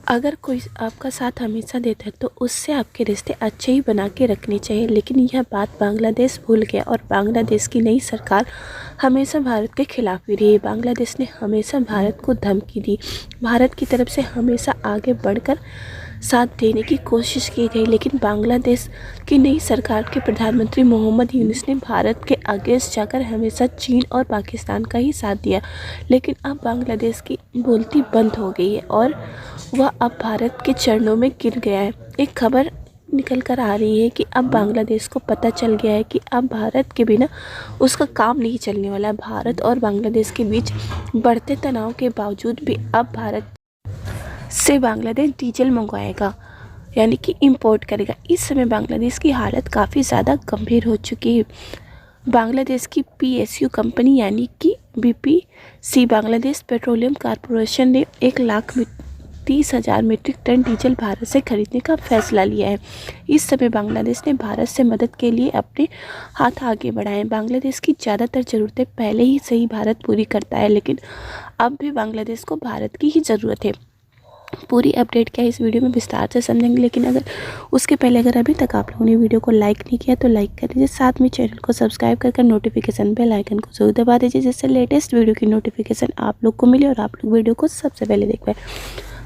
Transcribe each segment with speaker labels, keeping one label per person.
Speaker 1: अगर कोई आपका साथ हमेशा देता है तो उससे आपके रिश्ते अच्छे ही बना के रखने चाहिए, लेकिन यह बात बांग्लादेश भूल गया और बांग्लादेश की नई सरकार हमेशा भारत के खिलाफ ही रही। बांग्लादेश ने हमेशा भारत को धमकी दी, भारत की तरफ से हमेशा आगे बढ़कर साथ देने की कोशिश की गई, लेकिन बांग्लादेश की नई सरकार के प्रधानमंत्री मोहम्मद यूनुस ने भारत के अगेंस्ट जाकर हमेशा चीन और पाकिस्तान का ही साथ दिया। लेकिन अब बांग्लादेश की बोलती बंद हो गई है और वह अब भारत के चरणों में गिर गया है। एक खबर निकल कर आ रही है कि अब बांग्लादेश को पता चल गया है कि अब भारत के बिना उसका काम नहीं चलने वाला। भारत और बांग्लादेश के बीच बढ़ते तनाव के बावजूद भी अब भारत से बांग्लादेश डीजल मंगवाएगा, यानी कि इंपोर्ट करेगा। इस समय बांग्लादेश की हालत काफ़ी ज़्यादा गंभीर हो चुकी है। बांग्लादेश की पीएसयू कंपनी यानी कि बीपीसी बांग्लादेश पेट्रोलियम कॉरपोरेशन ने 1,30,000 मीट्रिक टन डीजल भारत से खरीदने का फैसला लिया है। इस समय बांग्लादेश ने भारत से मदद के लिए अपने हाथ आगे बढ़ाए। बांग्लादेश की ज़्यादातर ज़रूरतें पहले ही से ही भारत पूरी करता है, लेकिन अब भी बांग्लादेश को भारत की ही ज़रूरत है। पूरी अपडेट क्या है इस वीडियो में विस्तार से समझेंगे, लेकिन अगर उसके पहले अगर अभी तक आप लोगों ने वीडियो को लाइक नहीं किया तो लाइक कर दीजिए, साथ में चैनल को सब्सक्राइब कर नोटिफिकेशन बेल आइकन को जरूर दबा दीजिए, जिससे लेटेस्ट वीडियो की नोटिफिकेशन आप लोग को मिले और आप लोग वीडियो को सबसे पहले देख पाए।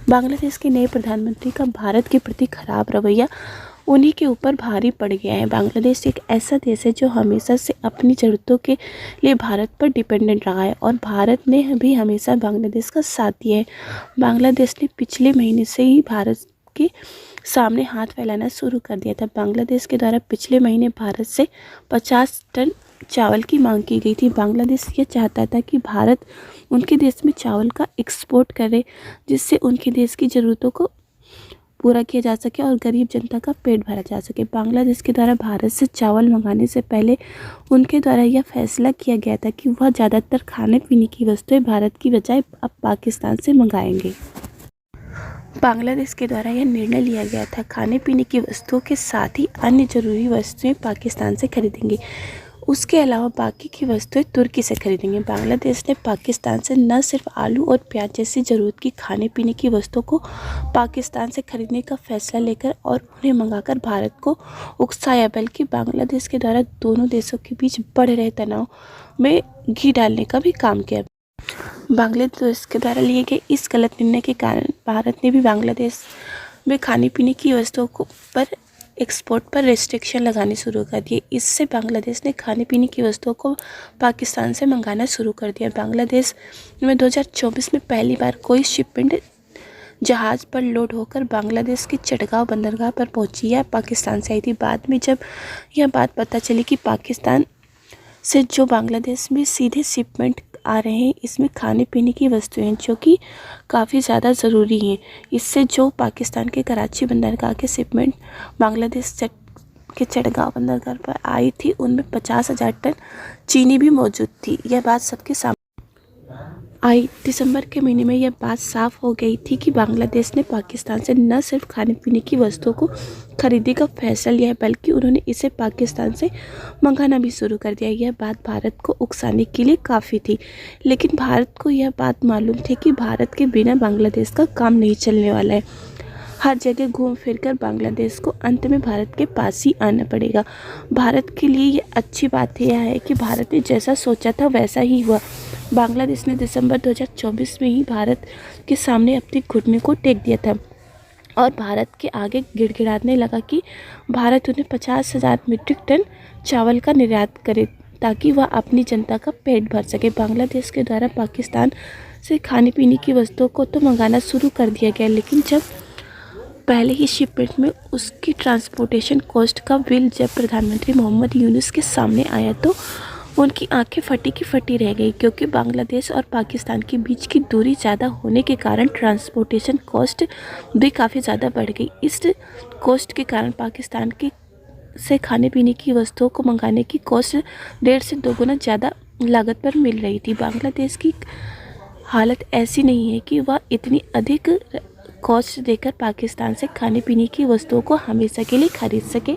Speaker 1: बांग्लादेश के नए प्रधानमंत्री का भारत के प्रति खराब रवैया उन्हीं के ऊपर भारी पड़ गया है। बांग्लादेश एक ऐसा देश है जो हमेशा से अपनी ज़रूरतों के लिए भारत पर डिपेंडेंट रहा है और भारत ने भी हमेशा बांग्लादेश का साथ दिया है। बांग्लादेश ने पिछले महीने से ही भारत के सामने हाथ फैलाना शुरू कर दिया था। बांग्लादेश के द्वारा पिछले महीने भारत से 50 टन चावल की मांग की गई थी। बांग्लादेश ये चाहता था कि भारत उनके देश में चावल का एक्सपोर्ट करे, जिससे उनके देश की ज़रूरतों को पूरा किया जा सके और गरीब जनता का पेट भरा जा सके। बांग्लादेश के द्वारा भारत से चावल मंगाने से पहले उनके द्वारा यह फैसला किया गया था कि वह ज़्यादातर खाने पीने की वस्तुएं भारत की बजाय अब पाकिस्तान से मंगाएंगे। बांग्लादेश के द्वारा यह निर्णय लिया गया था खाने पीने की वस्तुओं के साथ ही अन्य जरूरी वस्तुएं पाकिस्तान से खरीदेंगे, उसके अलावा बाकी की वस्तुएं तुर्की से खरीदेंगे। बांग्लादेश ने पाकिस्तान से न सिर्फ आलू और प्याज जैसी ज़रूरत की खाने पीने की वस्तुओं को पाकिस्तान से खरीदने का फैसला लेकर और उन्हें मंगाकर भारत को उकसाया, बल्कि बांग्लादेश के द्वारा दोनों देशों के बीच बढ़ रहे तनाव में घी डालने का भी काम किया। बांग्लादेश के द्वारा लिए गए इस गलत निर्णय के कारण भारत ने भी बांग्लादेश में खाने पीने की वस्तुओं पर एक्सपोर्ट पर रेस्ट्रिक्शन लगाने शुरू कर दिए। इससे बांग्लादेश ने खाने पीने की वस्तुओं को पाकिस्तान से मंगाना शुरू कर दिया। बांग्लादेश में 2024 में पहली बार कोई शिपमेंट जहाज़ पर लोड होकर बांग्लादेश के चटगांव बंदरगाह पर पहुंची या पाकिस्तान से आई थी। बाद में जब यह बात पता चली कि पाकिस्तान से जो बांग्लादेश में सीधे शिपमेंट आ रहे हैं, इसमें खाने पीने की वस्तुएं हैं जो कि काफ़ी ज़्यादा ज़रूरी हैं, इससे जो पाकिस्तान के कराची बंदरगाह के शिपमेंट बांग्लादेश के चटगांव बंदरगाह पर आई थी, उनमें 50,000 टन चीनी भी मौजूद थी। यह बात सबके सामने आई। दिसंबर के महीने में यह बात साफ हो गई थी कि बांग्लादेश ने पाकिस्तान से न सिर्फ खाने पीने की वस्तुओं को खरीदने का फैसला लिया है, बल्कि उन्होंने इसे पाकिस्तान से मंगाना भी शुरू कर दिया। यह बात भारत को उकसाने के लिए काफ़ी थी, लेकिन भारत को यह बात मालूम थी कि भारत के बिना बांग्लादेश का काम नहीं चलने वाला है। हर जगह घूम फिरकर बांग्लादेश को अंत में भारत के पास ही आना पड़ेगा। भारत के लिए ये अच्छी बात यह है कि भारत ने जैसा सोचा था वैसा ही हुआ। बांग्लादेश ने दिसंबर 2024 में ही भारत के सामने अपने घुटने को टेक दिया था और भारत के आगे गिड़गिड़ाने लगा कि भारत उन्हें 50,000 मीट्रिक टन चावल का निर्यात करे ताकि वह अपनी जनता का पेट भर सके। बांग्लादेश के द्वारा पाकिस्तान से खाने पीने की वस्तुओं को तो मंगाना शुरू कर दिया गया, लेकिन जब पहले ही शिपमेंट में उसकी ट्रांसपोर्टेशन कॉस्ट का बिल जब प्रधानमंत्री मोहम्मद यूनुस के सामने आया तो उनकी आंखें फटी की फटी रह गई, क्योंकि बांग्लादेश और पाकिस्तान के बीच की दूरी ज़्यादा होने के कारण ट्रांसपोर्टेशन कॉस्ट भी काफ़ी ज़्यादा बढ़ गई। इस कॉस्ट के कारण पाकिस्तान के से खाने पीने की वस्तुओं को मंगाने की कॉस्ट 1.5 से 2 गुना ज़्यादा लागत पर मिल रही थी। बांग्लादेश की हालत ऐसी नहीं है कि वह इतनी अधिक कॉस्ट देकर पाकिस्तान से खाने पीने की वस्तुओं को हमेशा के लिए खरीद सके।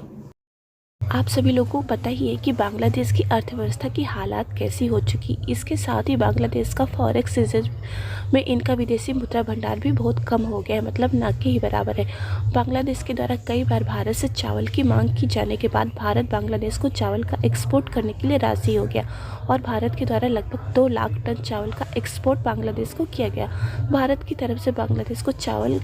Speaker 1: आप सभी लोगों को पता ही है कि बांग्लादेश की अर्थव्यवस्था की हालात कैसी हो चुकी। इसके साथ ही बांग्लादेश का फॉरेक्स रिजर्व में इनका विदेशी मुद्रा भंडार भी बहुत कम हो गया है, मतलब ना के ही बराबर है। बांग्लादेश के द्वारा कई बार भारत से चावल की मांग की जाने के बाद भारत बांग्लादेश को चावल का एक्सपोर्ट करने के लिए राज़ी हो गया और भारत के द्वारा लगभग 2 लाख टन चावल का एक्सपोर्ट बांग्लादेश को किया गया। भारत की तरफ से बांग्लादेश को चावल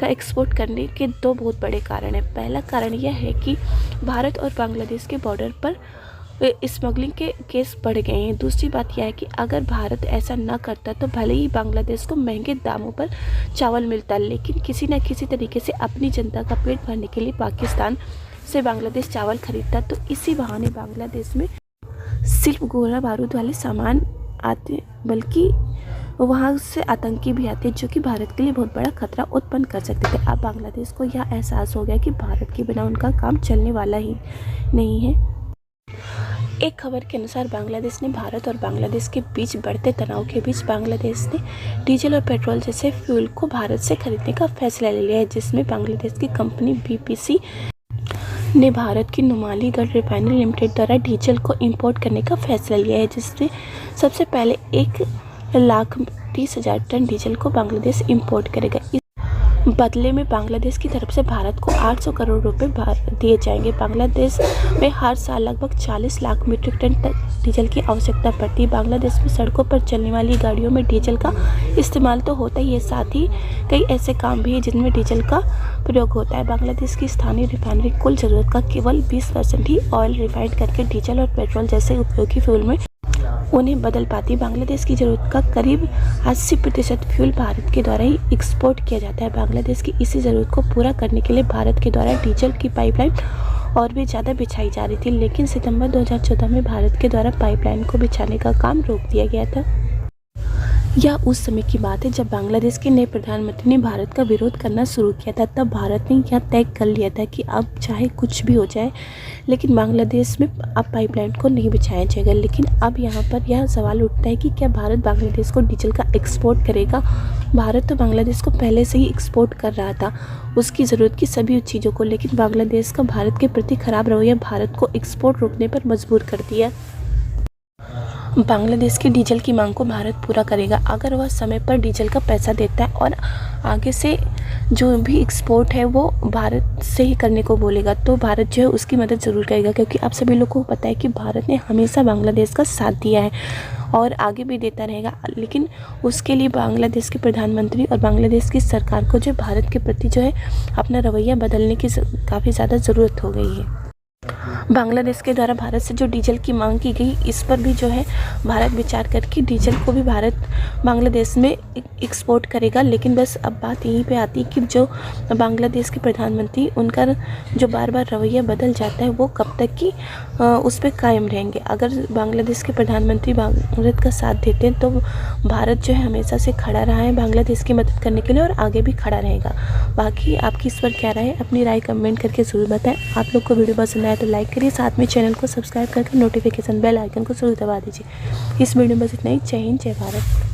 Speaker 1: का एक्सपोर्ट करने के 2 बहुत बड़े कारण हैं। पहला कारण यह है कि भारत और बांग्लादेश के बॉर्डर पर स्मगलिंग के केस बढ़ गए हैं। दूसरी बात यह है कि अगर भारत ऐसा न करता तो भले ही बांग्लादेश को महंगे दामों पर चावल मिलता, लेकिन किसी न किसी तरीके से अपनी जनता का पेट भरने के लिए पाकिस्तान से बांग्लादेश चावल खरीदता, तो इसी बहाने बांग्लादेश में सिर्फ गोला बारूद वाले सामान आते, बल्कि वहाँ से आतंकी भी आते जो कि भारत के लिए बहुत बड़ा खतरा उत्पन्न कर सकते थे। अब बांग्लादेश को यह एहसास हो गया कि भारत के बिना उनका काम चलने वाला ही नहीं है। एक खबर के अनुसार बांग्लादेश ने भारत और बांग्लादेश के बीच बढ़ते तनाव के बीच बांग्लादेश ने डीजल और पेट्रोल जैसे फ्यूल को भारत से खरीदने का फैसला ले लिया है, जिसमें बांग्लादेश की कंपनी बीपीसी ने भारत की नुमालीगढ़ रिफाइनरी लिमिटेड द्वारा डीजल को इंपोर्ट करने का फैसला लिया है, जिसमें सबसे पहले 1,30,000 टन डीजल को बांग्लादेश इंपोर्ट करेगा। इस बदले में बांग्लादेश की तरफ से भारत को 800 करोड़ रुपए दिए जाएंगे। बांग्लादेश में हर साल लगभग 40 लाख मीट्रिक टन डीजल की आवश्यकता पड़ती है। बांग्लादेश में सड़कों पर चलने वाली गाड़ियों में डीजल का इस्तेमाल तो होता ही है, साथ ही कई ऐसे काम भी हैं जिनमें डीजल का प्रयोग होता है। बांग्लादेश की स्थानीय रिफाइनरी कुल ज़रूरत का केवल 20% ही ऑयल रिफाइंड करके डीजल और पेट्रोल जैसे उपयोगी फ्यूल में उन्हें बदल पाती। बांग्लादेश की ज़रूरत का करीब 80% फ्यूल भारत के द्वारा ही एक्सपोर्ट किया जाता है। बांग्लादेश की इसी ज़रूरत को पूरा करने के लिए भारत के द्वारा डीजल की पाइपलाइन और भी ज़्यादा बिछाई जा रही थी, लेकिन सितंबर 2014 में भारत के द्वारा पाइपलाइन को बिछाने का काम रोक दिया गया था। यह उस समय की बात है जब बांग्लादेश के नए प्रधानमंत्री ने भारत का विरोध करना शुरू किया था। तब भारत ने यह तय कर लिया था कि अब चाहे कुछ भी हो जाए, लेकिन बांग्लादेश में अब पाइपलाइन को नहीं बिछाया जाएगा। लेकिन अब यहाँ पर यह सवाल उठता है कि क्या भारत बांग्लादेश को डीजल का एक्सपोर्ट करेगा? भारत तो बांग्लादेश को पहले से ही एक्सपोर्ट कर रहा था उसकी ज़रूरत की सभी चीज़ों को, लेकिन बांग्लादेश का भारत के प्रति खराब रवैया भारत को एक्सपोर्ट रोकने पर मजबूर कर दिया। बांग्लादेश की डीजल की मांग को भारत पूरा करेगा अगर वह समय पर डीजल का पैसा देता है और आगे से जो भी एक्सपोर्ट है वो भारत से ही करने को बोलेगा, तो भारत जो है उसकी मदद ज़रूर करेगा। क्योंकि आप सभी लोगों को पता है कि भारत ने हमेशा बांग्लादेश का साथ दिया है और आगे भी देता रहेगा, लेकिन उसके लिए बांग्लादेश के प्रधानमंत्री और बांग्लादेश की सरकार को जो भारत के प्रति जो है अपना रवैया बदलने की काफ़ी ज़्यादा ज़रूरत हो गई है। बांग्लादेश के द्वारा भारत से जो डीजल की मांग की गई, इस पर भी जो है भारत विचार करके डीजल को भी भारत बांग्लादेश में एक्सपोर्ट करेगा। लेकिन बस अब बात यहीं पे आती है कि जो बांग्लादेश के प्रधानमंत्री उनका जो बार बार रवैया बदल जाता है वो कब तक की उस पर कायम रहेंगे। अगर बांग्लादेश के प्रधानमंत्री भारत का साथ देते हैं तो भारत जो है हमेशा से खड़ा रहा है बांग्लादेश की मदद करने के लिए और आगे भी खड़ा रहेगा। बाकी आपकी इस पर क्या राय है, अपनी राय कमेंट करके ज़रूर बताएं। आप लोग को वीडियो पसंद आया तो लाइक करिए, साथ में चैनल को सब्सक्राइब करके नोटिफिकेशन बेल आइकन को जरूर दबा दीजिए। इस वीडियो में बस इतना ही। जय हिंद, जय भारत।